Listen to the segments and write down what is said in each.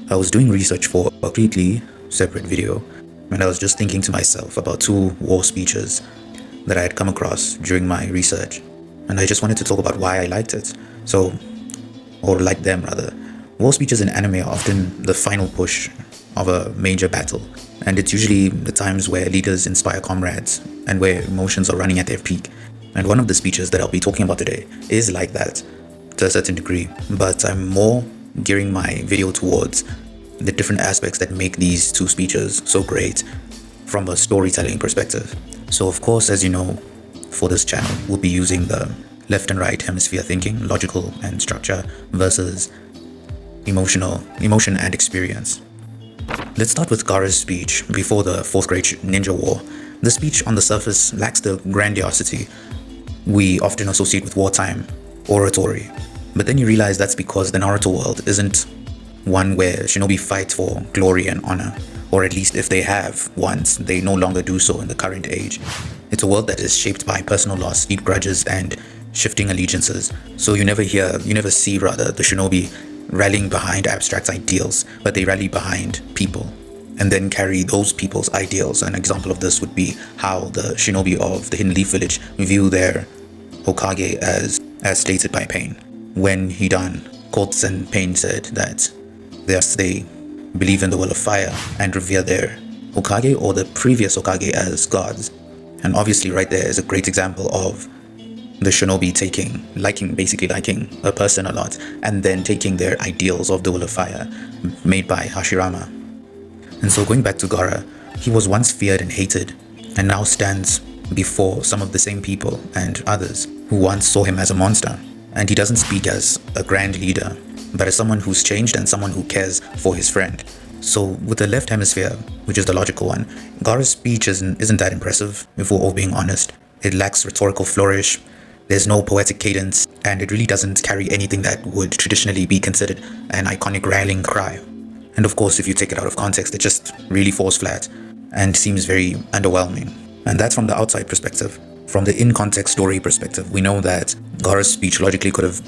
I was doing research for a completely separate video, and I was just thinking to myself about two war speeches that I had come across during my research, and I just wanted to talk about why I liked it. Or liked them rather. War speeches in anime are often the final push of a major battle, and it's usually the times where leaders inspire comrades and where emotions are running at their peak. And one of the speeches that I'll be talking about today is like that to a certain degree, but I'm more gearing my video towards the different aspects that make these two speeches so great from a storytelling perspective. So of course, as you know, for this channel, we'll be using the left and right hemisphere thinking, logical and structure, versus emotion and experience. Let's start with Gaara's speech before the 4th grade ninja war. The speech on the surface lacks the grandiosity we often associate with wartime oratory, but then you realize that's because the Naruto world isn't one where shinobi fight for glory and honor, or at least if they have once, they no longer do so in the current age. It's a world that is shaped by personal loss, deep grudges, and shifting allegiances. So you never see the shinobi rallying behind abstract ideals, but they rally behind people and then carry those people's ideals. An example of this would be how the shinobi of the Hidden Leaf Village view their Hokage as stated by Pain. When he done, Coates and Pain said that they believe in the will of fire and revere their Hokage or the previous Hokage as gods. And obviously right there is a great example of the shinobi liking a person a lot, and then taking their ideals of the will of fire made by Hashirama. And so going back to Gaara, he was once feared and hated, and now stands before some of the same people and others who once saw him as a monster. And he doesn't speak as a grand leader, but as someone who's changed and someone who cares for his friend. So with the left hemisphere, which is the logical one, Gaara's speech isn't that impressive, if we're all being honest. It lacks rhetorical flourish, there's no poetic cadence, and it really doesn't carry anything that would traditionally be considered an iconic rallying cry. And of course, if you take it out of context, it just really falls flat and seems very underwhelming. And that's from the outside perspective. From the in-context story perspective, we know that Gaara's speech logically could have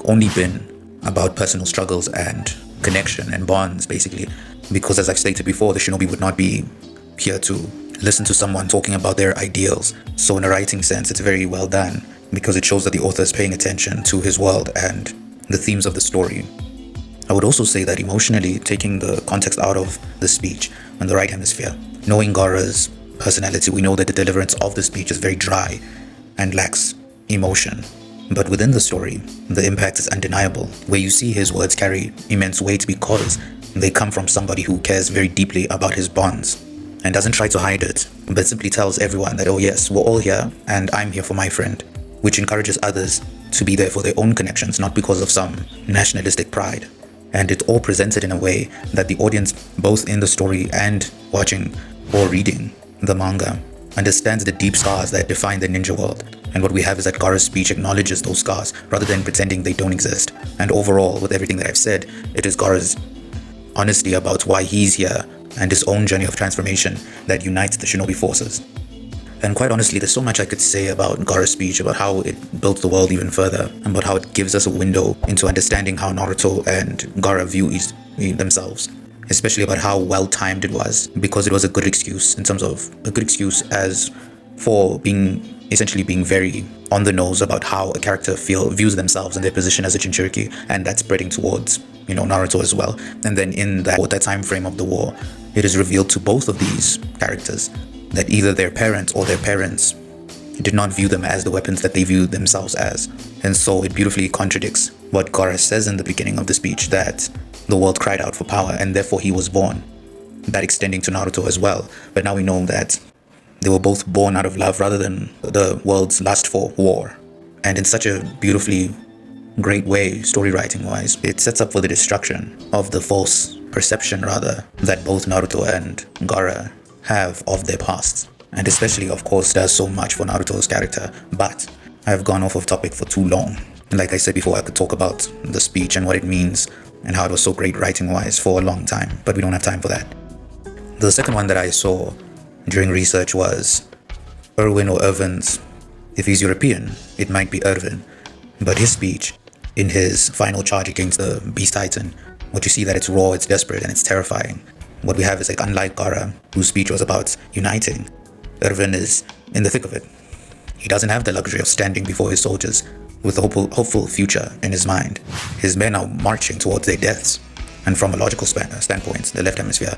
only been about personal struggles and connection and bonds, basically. Because as I've stated before, the shinobi would not be here to listen to someone talking about their ideals. So in a writing sense, it's very well done, because it shows that the author is paying attention to his world and the themes of the story. I would also say that emotionally, taking the context out of the speech on the right hemisphere, knowing Gaara's personality, we know that the deliverance of the speech is very dry and lacks emotion. But within the story, the impact is undeniable, where you see his words carry immense weight because they come from somebody who cares very deeply about his bonds and doesn't try to hide it, but simply tells everyone that, oh yes, we're all here and I'm here for my friend, which encourages others to be there for their own connections, not because of some nationalistic pride. And it's all presented in a way that the audience, both in the story and watching or reading the manga, understands the deep scars that define the ninja world. And what we have is that Gaara's speech acknowledges those scars rather than pretending they don't exist. And overall, with everything that I've said, it is Gaara's honesty about why he's here and his own journey of transformation that unites the shinobi forces. And quite honestly, there's so much I could say about Gaara's speech, about how it built the world even further, and about how it gives us a window into understanding how Naruto and Gaara view themselves. Especially about how well timed it was, because it was a good excuse as for essentially being very on the nose about how a character views themselves and their position as a Jinchuriki, and that's spreading towards Naruto as well. And then in that time frame of the war, it is revealed to both of these characters that either their parents or their parents did not view them as the weapons that they viewed themselves as. And so it beautifully contradicts what Gaara says in the beginning of the speech, that the world cried out for power and therefore he was born, that extending to Naruto as well. But now we know that they were both born out of love rather than the world's lust for war. And in such a beautifully great way, story writing wise, it sets up for the destruction of the false perception that both Naruto and Gaara have of their pasts. And especially, of course, does so much for Naruto's character. But I've gone off of topic for too long. And like I said before, I could talk about the speech and what it means and how it was so great writing wise for a long time, but we don't have time for that. The second one that I saw during research was Erwin or Erwin's. If he's European, it might be Erwin, but his speech in his final charge against the Beast Titan. What you see that it's raw, it's desperate, and it's terrifying. What we have is like, unlike Gaara, whose speech was about uniting, Erwin is in the thick of it. He doesn't have the luxury of standing before his soldiers with a hopeful future in his mind. His men are marching towards their deaths. And from a logical standpoint, the left hemisphere,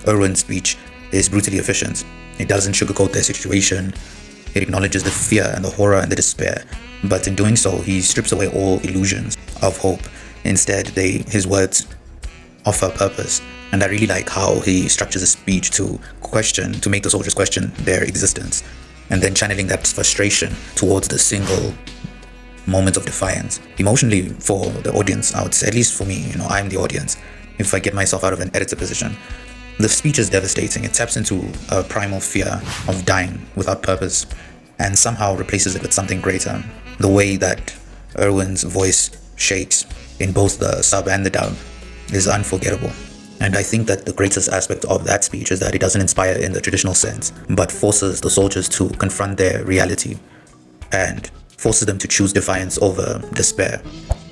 Erwin's speech is brutally efficient. It doesn't sugarcoat their situation. It acknowledges the fear and the horror and the despair. But in doing so, he strips away all illusions of hope. Instead, his words offer purpose. And I really like how he structures a speech to make the soldiers question their existence, and then channeling that frustration towards the single moment of defiance. Emotionally, for the audience, I would say, at least for me, I'm the audience. If I get myself out of an editor position, the speech is devastating. It taps into a primal fear of dying without purpose and somehow replaces it with something greater. The way that Erwin's voice shakes in both the sub and the dub is unforgettable. And I think that the greatest aspect of that speech is that it doesn't inspire in the traditional sense, but forces the soldiers to confront their reality and forces them to choose defiance over despair.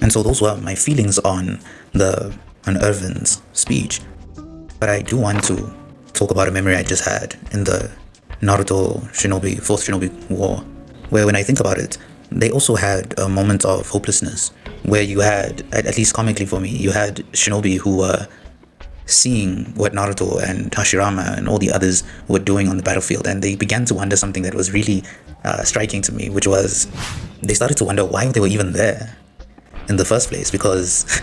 And so those were my feelings on Erwin's speech. But I do want to talk about a memory I just had in the Naruto Fourth Shinobi War, where when I think about it, they also had a moment of hopelessness, where you had, at least comically for me, you had shinobi who were seeing what Naruto and Hashirama and all the others were doing on the battlefield, and they began to wonder something that was really striking to me, which was they started to wonder why they were even there in the first place. Because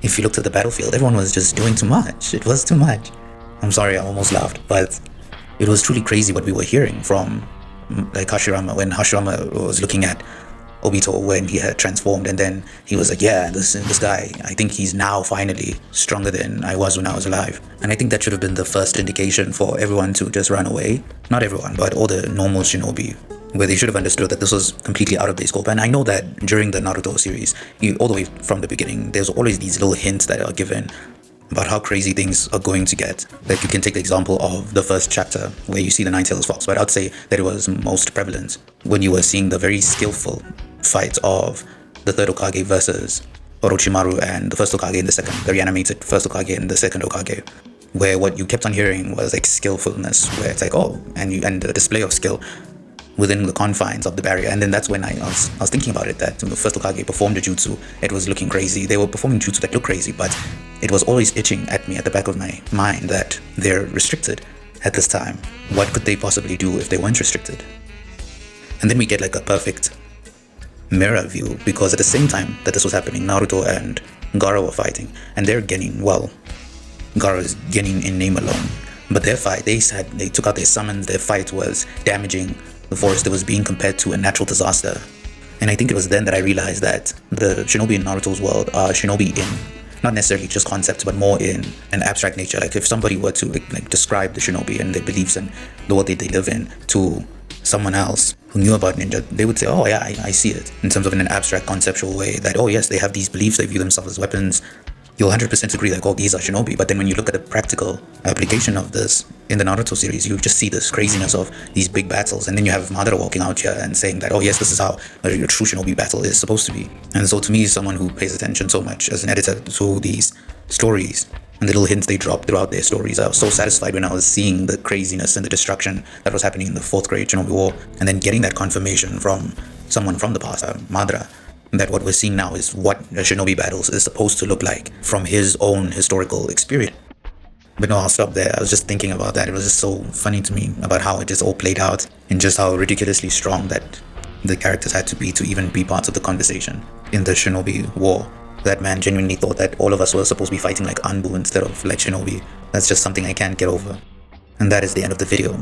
if you looked at the battlefield, everyone was just doing too much. It was too much. I'm sorry, I almost laughed, but it was truly crazy what we were hearing from like Hashirama, when Hashirama was looking at Obito when he had transformed, and then he was like, yeah, this guy, I think he's now finally stronger than I was when I was alive. And I think that should have been the first indication for everyone to just run away. Not everyone, but all the normal shinobi, where they should have understood that this was completely out of their scope. And I know that during the Naruto series, all the way from the beginning, there's always these little hints that are given about how crazy things are going to get. Like, you can take the example of the first chapter where you see the Nine-Tails Fox, but I'd say that it was most prevalent when you were seeing the very skillful fight of the third Hokage versus Orochimaru and the first Hokage and the second, the reanimated first Hokage and the second Hokage, where what you kept on hearing was like skillfulness, where it's like, oh, and the display of skill within the confines of the barrier. And then that's when I was thinking about it, that the first Hokage performed a jutsu, it was looking crazy. They were performing jutsu that looked crazy, but it was always itching at me at the back of my mind that they're restricted at this time. What could they possibly do if they weren't restricted? And then we get like a perfect mirror view, because at the same time that this was happening, Naruto and Gaara were fighting, and they're gaining, well, Gaara is gaining in name alone, but their fight, they took out their summons, their fight was damaging the forest. It was being compared to a natural disaster. And I think it was then that I realized that the shinobi in Naruto's world are shinobi in not necessarily just concepts, but more in an abstract nature. Like, if somebody were to like describe the shinobi and their beliefs and the world that they live in to someone else who knew about ninja, they would say, oh yeah, I see it, in terms of in an abstract conceptual way, that, oh yes, they have these beliefs, they view themselves as weapons. You'll 100% agree, like, oh, these are shinobi. But then when you look at the practical application of this in the Naruto series, you just see this craziness of these big battles, and then you have Madara walking out here and saying that, oh yes, this is how a true shinobi battle is supposed to be. And so to me, someone who pays attention so much as an editor to these stories and the little hints they drop throughout their stories, I was so satisfied when I was seeing the craziness and the destruction that was happening in the fourth grade Shinobi War, and then getting that confirmation from someone from the past, Madara, that what we're seeing now is what a shinobi battles is supposed to look like from his own historical experience. But no, I'll stop there. I was just thinking about that. It was just so funny to me about how it just all played out, and just how ridiculously strong that the characters had to even be parts of the conversation in the Shinobi War. That man genuinely thought that all of us were supposed to be fighting like Anbu instead of like shinobi. That's just something I can't get over. And that is the end of the video.